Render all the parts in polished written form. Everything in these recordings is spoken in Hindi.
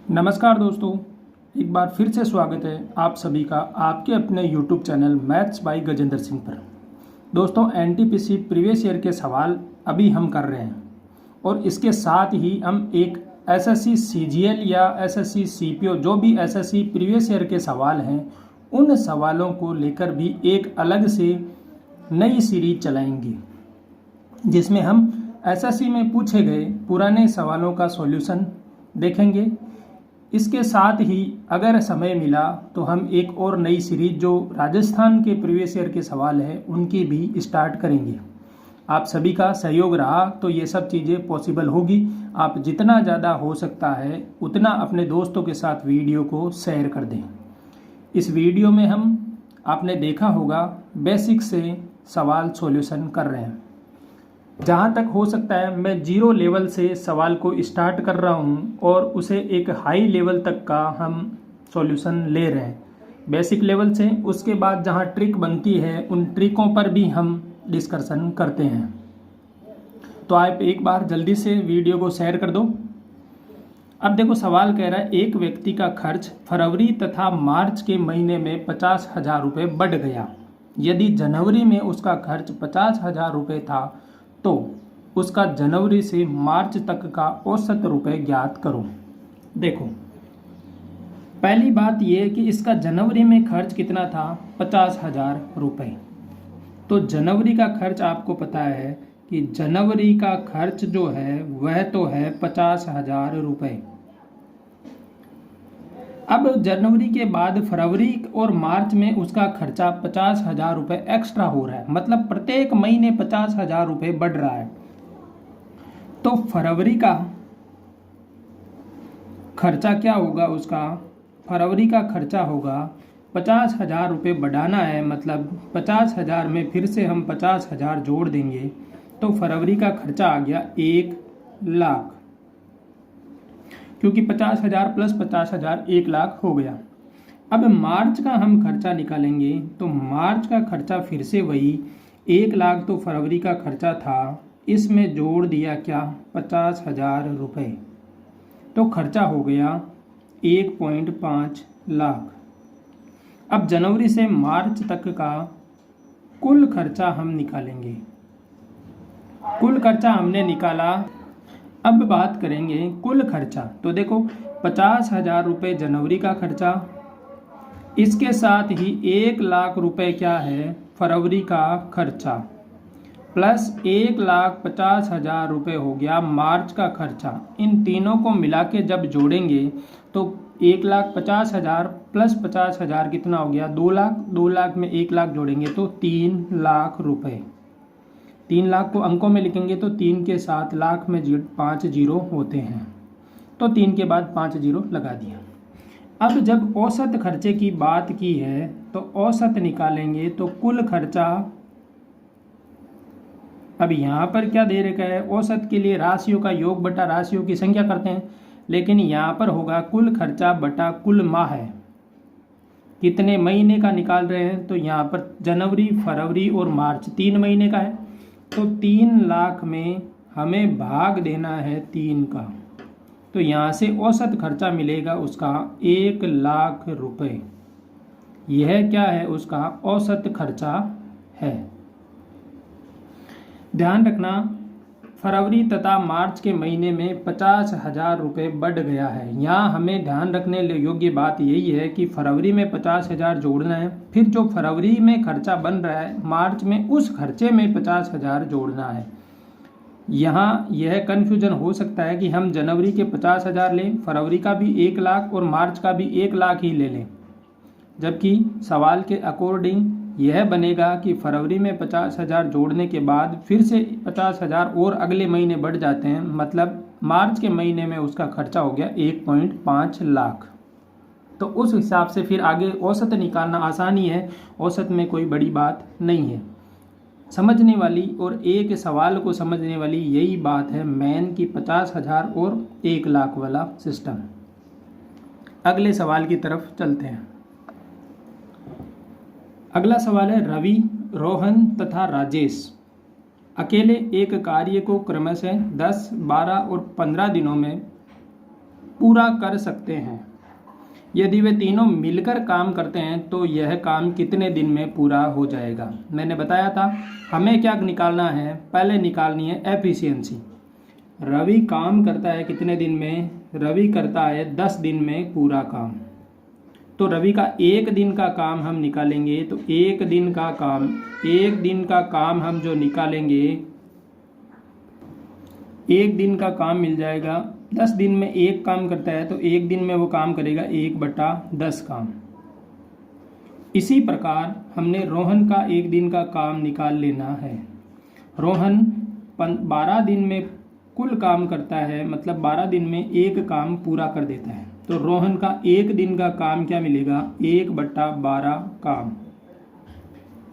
नमस्कार दोस्तों, एक बार फिर से स्वागत है आप सभी का आपके अपने YouTube channel maths by Gajendra Singh पर। दोस्तों, एनटीपीसी प्रीवियस ईयर के सवाल अभी हम कर रहे हैं और इसके साथ ही हम एक एसएससी सीजीएल या एसएससी सीपीओ जो भी एसएससी प्रीवियस ईयर के सवाल हैं उन सवालों को लेकर भी एक अलग से नई सीरीज चलाएंगे जिसमें हम एसएससी में पूछे गए पुराने सवालों का सॉल्यूशन देखेंगे। इसके साथ ही अगर समय मिला तो हम एक और नई सीरीज जो राजस्थान के प्रीवियस ईयर के सवाल है उनकी भी स्टार्ट करेंगे। आप सभी का सहयोग रहा तो ये सब चीज़ें पॉसिबल होगी। आप जितना ज़्यादा हो सकता है उतना अपने दोस्तों के साथ वीडियो को शेयर कर दें। इस वीडियो में हम आपने देखा होगा बेसिक से सवाल सॉल्यूशन कर रहे हैं। जहाँ तक हो सकता है मैं जीरो लेवल से सवाल को स्टार्ट कर रहा हूँ और उसे एक हाई लेवल तक का हम सॉल्यूशन ले रहे हैं बेसिक लेवल से। उसके बाद जहाँ ट्रिक बनती है उन ट्रिकों पर भी हम डिस्कशन करते हैं। तो आप एक बार जल्दी से वीडियो को शेयर कर दो। अब देखो, सवाल कह रहा है एक व्यक्ति का खर्च फरवरी तथा मार्च के महीने में 50,000 रुपये बढ़ गया। यदि जनवरी में उसका खर्च 50,000 रुपये था तो उसका जनवरी से मार्च तक का औसत रुपए ज्ञात करो। देखो, पहली बात यह कि इसका जनवरी में खर्च कितना था, 50,000 रुपये। तो जनवरी का खर्च आपको पता है कि जनवरी का खर्च जो है वह तो है 50,000 रुपये। अब जनवरी के बाद फरवरी और मार्च में उसका खर्चा 50,000 रुपये एक्स्ट्रा हो रहा है, मतलब प्रत्येक महीने 50,000 रुपये बढ़ रहा है। तो फरवरी का खर्चा क्या होगा, उसका फरवरी का खर्चा होगा 50,000 रुपये बढ़ाना है, मतलब 50,000 में फिर से हम 50,000 जोड़ देंगे तो फरवरी का खर्चा आ गया 1,00,000, क्योंकि 50,000 प्लस 50,000 1,00,000 हो गया। अब मार्च का हम खर्चा निकालेंगे तो मार्च का खर्चा फिर से वही 1,00,000 तो फरवरी का खर्चा था, इसमें जोड़ दिया क्या 50,000 रुपये, तो खर्चा हो गया 1.5 लाख। अब जनवरी से मार्च तक का कुल खर्चा हम निकालेंगे। कुल खर्चा हमने निकाला। अब बात करेंगे कुल खर्चा। तो देखो, 50,000 रुपये जनवरी का खर्चा, इसके साथ ही 1,00,000 रुपये क्या है फरवरी का खर्चा, प्लस 1,50,000 रुपये हो गया मार्च का खर्चा। इन तीनों को मिला के जब जोड़ेंगे तो 1,50,000 प्लस 50,000 कितना हो गया 2,00,000। 2,00,000 में 1,00,000 जोड़ेंगे तो 3,00,000 रुपये। 3,00,000 को अंकों में लिखेंगे तो 3 के साथ लाख में 5 जीरो होते हैं, तो 3 के बाद 5 जीरो लगा दिया। अब जब औसत खर्चे की बात की है तो औसत निकालेंगे तो कुल खर्चा, अब यहाँ पर क्या दे रखा है, औसत के लिए राशियों का योग बटा राशियों की संख्या करते हैं, लेकिन यहाँ पर होगा कुल खर्चा बटा कुल माह है। कितने महीने का निकाल रहे हैं, तो यहाँ पर जनवरी फरवरी और मार्च 3 महीने का है, तो 3,00,000 में हमें भाग देना है 3 का, तो यहाँ से औसत खर्चा मिलेगा उसका 1,00,000 रुपये। यह क्या है, उसका औसत खर्चा है। ध्यान रखना, फरवरी तथा मार्च के महीने में 50,000 रुपये बढ़ गया है। यहाँ हमें ध्यान रखने योग्य बात यही है कि फरवरी में 50,000 जोड़ना है, फिर जो फरवरी में खर्चा बन रहा है मार्च में उस खर्चे में 50,000 जोड़ना है। यहाँ यह कन्फ्यूजन हो सकता है कि हम जनवरी के 50,000 लें, फरवरी का भी 1,00,000 और मार्च का भी 1,00,000 ही ले लें, जबकि सवाल के अकॉर्डिंग यह बनेगा कि फरवरी में 50,000 जोड़ने के बाद फिर से 50,000 और अगले महीने बढ़ जाते हैं, मतलब मार्च के महीने में उसका खर्चा हो गया 1.5 लाख। तो उस हिसाब से फिर आगे औसत निकालना आसानी है, औसत में कोई बड़ी बात नहीं है। समझने वाली और एक सवाल को समझने वाली यही बात है मेन की 50,000 और 1,00,000 वाला सिस्टम। अगले सवाल की तरफ चलते हैं। अगला सवाल है, रवि, रोहन तथा राजेश अकेले एक कार्य को क्रमशः 10, 12 और 15 दिनों में पूरा कर सकते हैं। यदि वे तीनों मिलकर काम करते हैं तो यह काम कितने दिन में पूरा हो जाएगा। मैंने बताया था हमें क्या निकालना है, पहले निकालनी है एफिशिएंसी। रवि काम करता है कितने दिन में, रवि करता है 10 दिन में पूरा काम। तो रवि का एक दिन का काम हम निकालेंगे, तो एक दिन का काम हम जो निकालेंगे, एक दिन का काम मिल जाएगा। 10 दिन में एक काम करता है तो एक दिन में वो काम करेगा 1/10 काम। इसी प्रकार हमने रोहन का एक दिन का काम निकाल लेना है। रोहन 12 दिन में कुल काम करता है, मतलब 12 दिन में एक काम पूरा कर देता है। तो रोहन का एक दिन का काम क्या मिलेगा, 1/12 काम।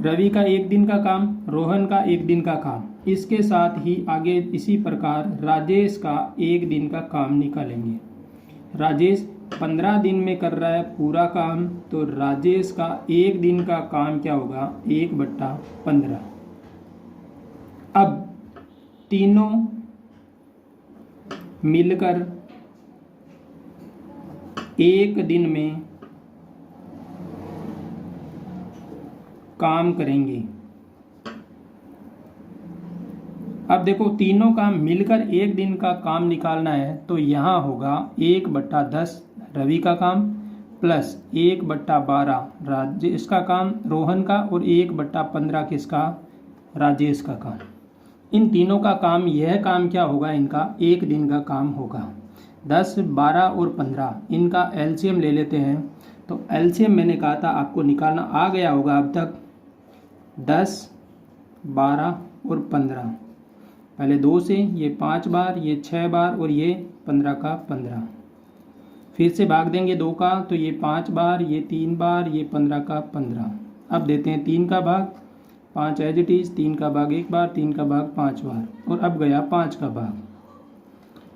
रवि का एक दिन का काम, रोहन का एक दिन का काम। इसके साथ ही आगे इसी प्रकार राजेश का एक दिन का काम निकालेंगे। राजेश 15 दिन में कर रहा है पूरा काम, तो राजेश का एक दिन का काम क्या होगा, 1/15। अब तीनों मिलकर एक दिन में काम करेंगे। अब देखो तीनों का मिलकर एक दिन का काम निकालना है, तो यहाँ होगा 1/10 रवि का काम प्लस 1/12 राजेश का काम रोहन का, और 1/15 किसका, राजेश का काम। इन तीनों का काम, यह काम क्या होगा, इनका एक दिन का काम होगा। 10, 12 और 15 इनका एलसीएम ले लेते हैं। तो एलसीएम मैंने कहा था आपको निकालना आ गया होगा अब तक। 10, 12 और 15, पहले 2 से ये 5 बार, ये 6 बार और ये 15 का 15। फिर से भाग देंगे 2 का, तो ये 5 बार, ये 3 बार, ये 15 का 15। अब देते हैं 3 का भाग, 5 एज इट इज, 3 का भाग 1 बार, 3 का भाग 5 बार, और अब गया 5 का भाग।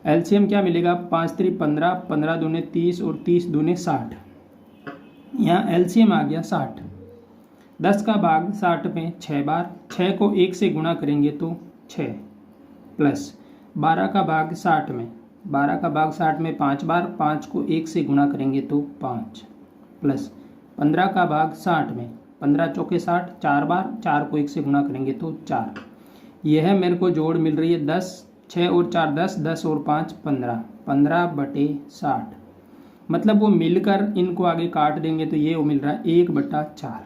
एलसीएम क्या मिलेगा, 5 3 15, 15 दूने 30 और 30 दूने 60। यहाँ एलसीएम आ गया 60। 10 का भाग 60 में 6 बार, 6 को 1 से गुणा करेंगे तो 6, प्लस 12 का भाग 60 में, 12 का भाग 60 में 5 बार, 5 को 1 से गुणा करेंगे तो 5, प्लस 15 का भाग 60 में, 15 चौके 60, 4 बार, 4 को 1 से गुणा करेंगे तो 4। यह मेरे को जोड़ मिल रही है 10, 6 और 4 10, 10 और 5 15, 15/60। मतलब वो मिलकर इनको आगे काट देंगे तो ये वो मिल रहा है 1/4।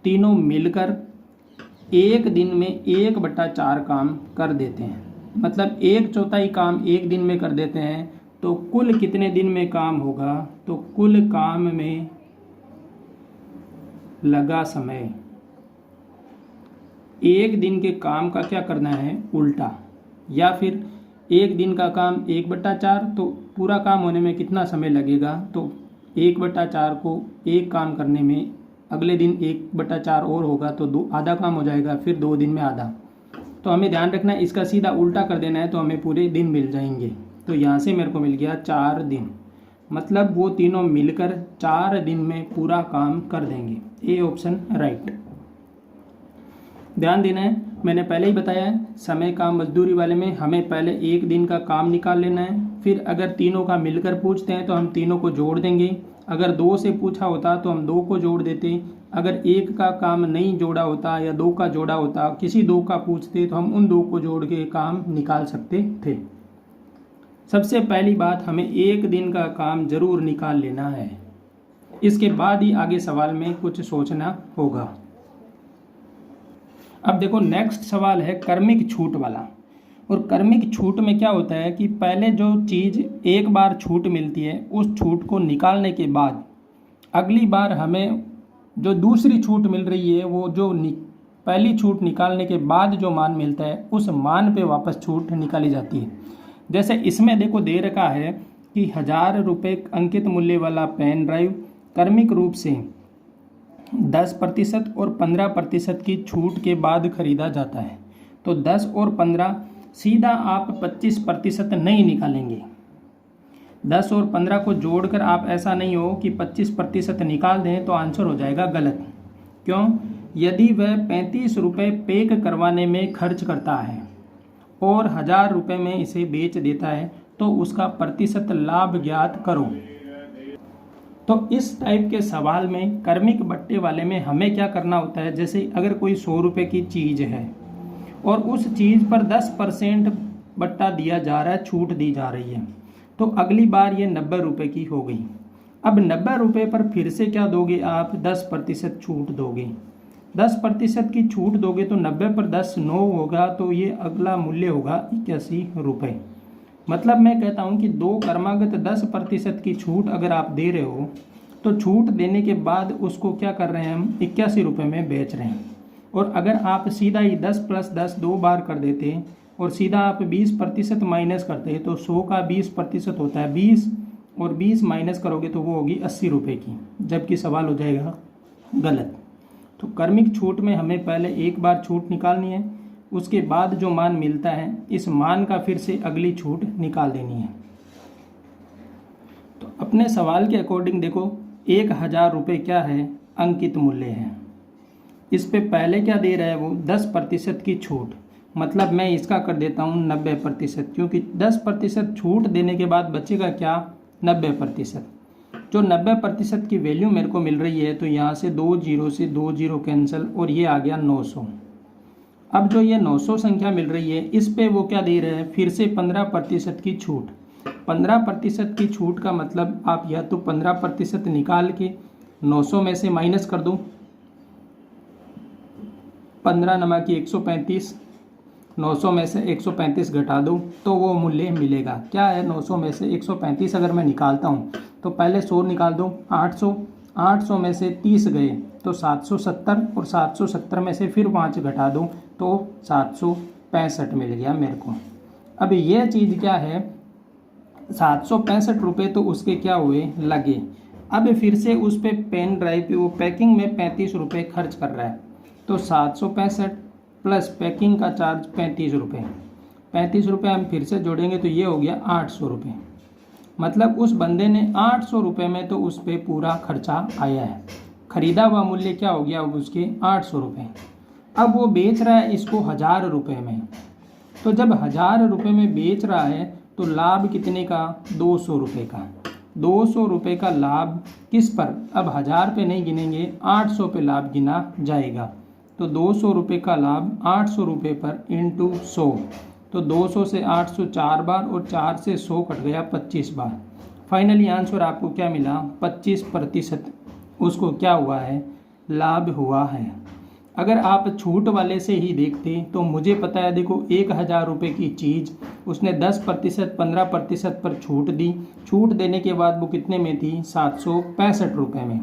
तीनों मिलकर एक दिन में 1/4 काम कर देते हैं, मतलब 1/4 काम एक दिन में कर देते हैं। तो कुल कितने दिन में काम होगा, तो कुल काम में लगा समय, एक दिन के काम का क्या करना है, उल्टा। या फिर एक दिन का काम 1/4, तो पूरा काम होने में कितना समय लगेगा, तो 1/4 को एक काम करने में अगले दिन 1/4 और होगा, तो आधा काम हो जाएगा, फिर 2 दिन में आधा। तो हमें ध्यान रखना है, इसका सीधा उल्टा कर देना है तो हमें पूरे दिन मिल जाएंगे। तो यहाँ से मेरे को मिल गया 4 दिन, मतलब वो तीनों मिलकर 4 दिन में पूरा काम कर देंगे। A option right. ध्यान देना है, मैंने पहले ही बताया है समय काम मजदूरी वाले में हमें पहले एक दिन का काम निकाल लेना है, फिर अगर तीनों का मिलकर पूछते हैं तो हम तीनों को जोड़ देंगे। अगर 2 से पूछा होता तो हम 2 को जोड़ देते। अगर एक का काम नहीं जोड़ा होता या 2 का जोड़ा होता, किसी 2 का पूछते तो हम उन 2 को जोड़ के काम निकाल सकते थे। सबसे पहली बात, हमें एक दिन का काम जरूर निकाल लेना है, इसके बाद ही आगे सवाल में कुछ सोचना होगा। अब देखो नेक्स्ट सवाल है कर्मिक छूट वाला। और कर्मिक छूट में क्या होता है कि पहले जो चीज़ एक बार छूट मिलती है, उस छूट को निकालने के बाद अगली बार हमें जो दूसरी छूट मिल रही है, वो जो पहली छूट निकालने के बाद जो मान मिलता है, उस मान पे वापस छूट निकाली जाती है। जैसे इसमें देखो दे रखा है कि 1000 रुपये अंकित मूल्य वाला पेन ड्राइव कर्मिक रूप से 10% और 15% की छूट के बाद खरीदा जाता है। तो 10 और 15 सीधा आप 25% नहीं निकालेंगे। 10 और 15 को जोड़कर आप ऐसा नहीं हो कि 25% निकाल दें तो आंसर हो जाएगा गलत। क्यों? यदि वह 35 रुपये पैक करवाने में खर्च करता है और 1000 रुपये में इसे बेच देता है, तो उसका प्रतिशत लाभ ज्ञात करो। तो इस टाइप के सवाल में क्रमिक बट्टे वाले में हमें क्या करना होता है, जैसे अगर कोई 100 रुपये की चीज़ है और उस चीज़ पर 10% बट्टा दिया जा रहा है, छूट दी जा रही है, तो अगली बार ये 90 रुपये की हो गई। अब 90 रुपये पर फिर से क्या दोगे आप, 10% छूट दोगे। 10% की छूट दोगे तो 90 पर 10 9 होगा, तो ये अगला मूल्य होगा 81 रुपये। मतलब मैं कहता हूँ कि दो क्रमागत 10% की छूट अगर आप दे रहे हो तो छूट देने के बाद उसको क्या कर रहे हैं हम, 81 रुपये में बेच रहे हैं। और अगर आप सीधा ही 10 + 10 2 बार कर देते और सीधा आप 20% माइनस करते तो 100 का 20% होता है 20, और 20 माइनस करोगे तो वो होगी 80 रुपये की, जबकि सवाल हो जाएगा गलत। तो क्रमिक छूट में हमें पहले एक बार छूट निकालनी है, उसके बाद जो मान मिलता है इस मान का फिर से अगली छूट निकाल देनी है। तो अपने सवाल के अकॉर्डिंग देखो, 1000 रुपये क्या है, अंकित मूल्य है। इस पे पहले क्या दे रहा है वो, 10% की छूट। मतलब मैं इसका कर देता हूँ 90%, क्योंकि 10% छूट देने के बाद बचेगा क्या, 90%। जो 90% की वैल्यू मेरे को मिल रही है, तो यहाँ से 2 0 से 2 0 कैंसिल और ये आ गया 900। अब जो ये 900 संख्या मिल रही है, इस पे वो क्या दे रहे हैं, फिर से 15% की छूट। 15% की छूट का मतलब आप या तो 15% निकाल के 900 में से माइनस कर दो, 15 नमक की 135, 900 में से 135 घटा दो तो वो मूल्य मिलेगा। क्या है, 900 में से 135 अगर मैं निकालता हूँ तो पहले 100 निकाल दो, 800 में से 30 गए तो 770, और 770 में से फिर 5 घटा दो तो 765 मिल गया मेरे को। अब ये चीज़ क्या है, 765 रुपये तो उसके क्या हुए, लगे। अब फिर से उस पर पेन ड्राइव पे वो पैकिंग में 35 रुपये खर्च कर रहा है, तो 765 प्लस पैकिंग का चार्ज 35 रुपये, 35 रुपये हम फिर से जोड़ेंगे तो ये हो गया 800 रुपये। मतलब उस बंदे ने 800 रुपये में तो उस पर पूरा खर्चा आया है। खरीदा हुआ मूल्य क्या हो गया अब उसके, 800 रुपये। अब वो बेच रहा है इसको 1000 रुपये में, तो जब 1000 रुपये में बेच रहा है तो लाभ कितने का, 200 रुपये का। 200 रुपये का लाभ किस पर, अब 1000 पे नहीं गिनेंगे, 800 पे लाभ गिना जाएगा। तो 200 रुपये का लाभ 800 रुपये पर इंटू 100, तो 200 से 800 4 बार और 4 से 100 कट गया 25 बार। फाइनली आंसर आपको क्या मिला, 25% उसको क्या हुआ है, लाभ हुआ है। अगर आप छूट वाले से ही देखते तो मुझे पता है, देखो 1000 रुपये की चीज़ उसने 10% 15% पर छूट दी, छूट देने के बाद वो कितने में थी, 765 रुपये में।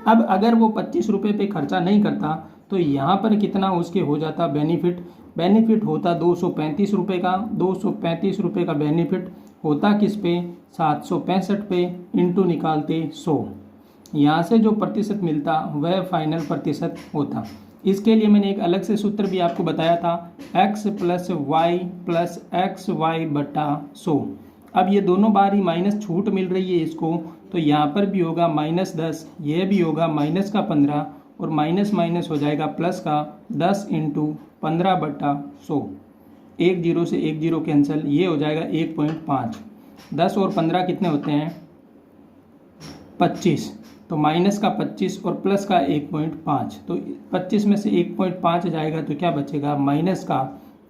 अब अगर वो 25 रुपये पे खर्चा नहीं करता तो यहाँ पर कितना उसके हो जाता बेनिफिट होता 235 रुपये का। 235 रुपये का बेनिफिट होता किस पे, 765 पे, इंटू निकालते 100। यहाँ से जो प्रतिशत मिलता वह फाइनल प्रतिशत होता। इसके लिए मैंने एक अलग से सूत्र भी आपको बताया था, x + y + xy बटा 100। अब ये दोनों बार ही माइनस छूट मिल रही है इसको, तो यहाँ पर भी होगा -10, यह भी होगा -15, और माइनस माइनस हो जाएगा प्लस का 10 × 15 बटा 100। 1 0 से 1 0 कैंसिल, ये हो जाएगा 1.5। 10 और 15 कितने होते हैं, 25, तो माइनस का 25 और प्लस का 1.5, तो 25 में से 1.5 जाएगा तो क्या बचेगा, माइनस का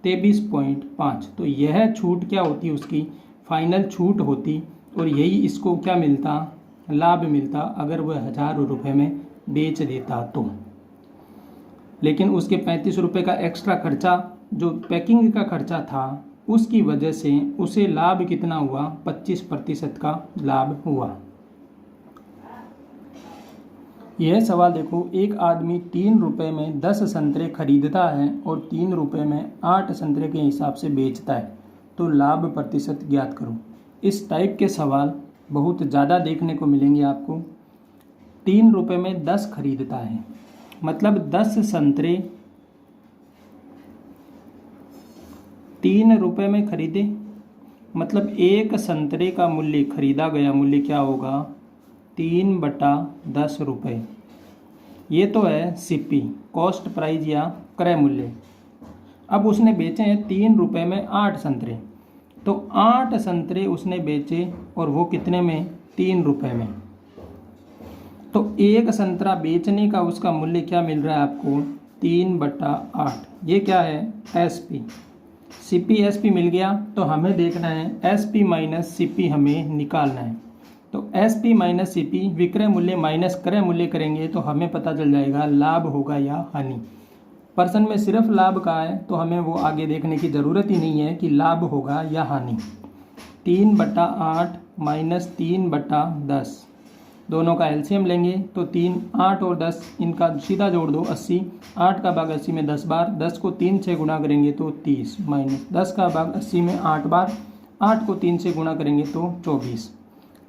23.5। तो यह छूट क्या होती, उसकी फाइनल छूट होती, और यही इसको क्या मिलता, लाभ मिलता अगर वह 1000 रुपये में बेच देता तो। लेकिन उसके 35 रुपये का एक्स्ट्रा खर्चा, जो पैकिंग का खर्चा था, उसकी वजह से उसे लाभ कितना हुआ, 25% का लाभ हुआ। यह सवाल देखो, एक आदमी 3 रुपये में 10 संतरे खरीदता है और 3 रुपये में 8 संतरे के हिसाब से बेचता है, तो लाभ प्रतिशत ज्ञात करो। इस टाइप के सवाल बहुत ज़्यादा देखने को मिलेंगे आपको। 3 रुपये में 10 खरीदता है, मतलब 10 संतरे 3 रुपये में खरीदे, मतलब एक संतरे का मूल्य, खरीदा गया मूल्य क्या होगा, 3/10 रुपये। ये तो है सीपी, कॉस्ट प्राइस या क्रय मूल्य। अब उसने बेचे हैं 3 रुपये में 8 संतरे। तो 8 संतरे उसने बेचे और वो कितने में, 3 रुपये में। तो एक संतरा बेचने का उसका मूल्य क्या मिल रहा है आपको, 3/8। ये क्या है, SP। CP SP मिल गया। तो हमें देखना है SP माइनस CP हमें निकालना है। तो SP माइनस CP विक्रय मूल्य माइनस क्रय मूल्य करेंगे तो हमें पता चल जाएगा लाभ होगा या हानि। प्रश्न में सिर्फ लाभ का है तो हमें वो आगे देखने की ज़रूरत ही नहीं है कि लाभ होगा या हानि। 3/8 माइनस 3/10, दोनों का एलसीएम लेंगे तो 3, 8 और 10 इनका सीधा जोड़ दो 80। 8 का भाग 80 में 10 बार, 10 को 3 से गुणा करेंगे तो 30, माइनस 10 का भाग 80 में 8 बार, 8 को 3 से गुणा करेंगे तो 24।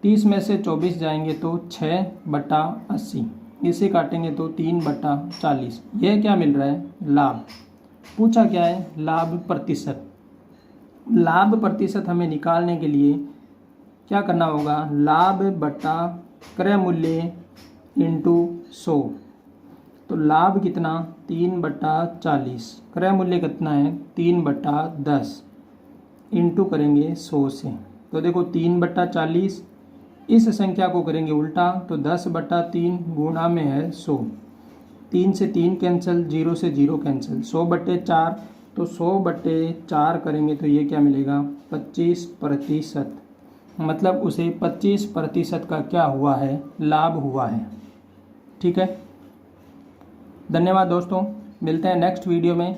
30 में से 24 जाएंगे तो 6/80, इसे काटेंगे तो 3/40। यह क्या मिल रहा है, लाभ। पूछा क्या है, लाभ प्रतिशत। लाभ प्रतिशत हमें निकालने के लिए क्या करना होगा, लाभ बटा क्रय मूल्य इंटू 100। तो लाभ कितना, 3/40, क्रय मूल्य कितना है 3/10, इंटू करेंगे 100 से। तो देखो 3/40, इस संख्या को करेंगे उल्टा तो 10/3 गुणा में है 100। 3 से 3 कैंसिल, 0 से 0 कैंसिल, 100/4। तो 100/4 करेंगे तो ये क्या मिलेगा, 25%। मतलब उसे 25% का क्या हुआ है, लाभ हुआ है। ठीक है, धन्यवाद दोस्तों, मिलते हैं नेक्स्ट वीडियो में।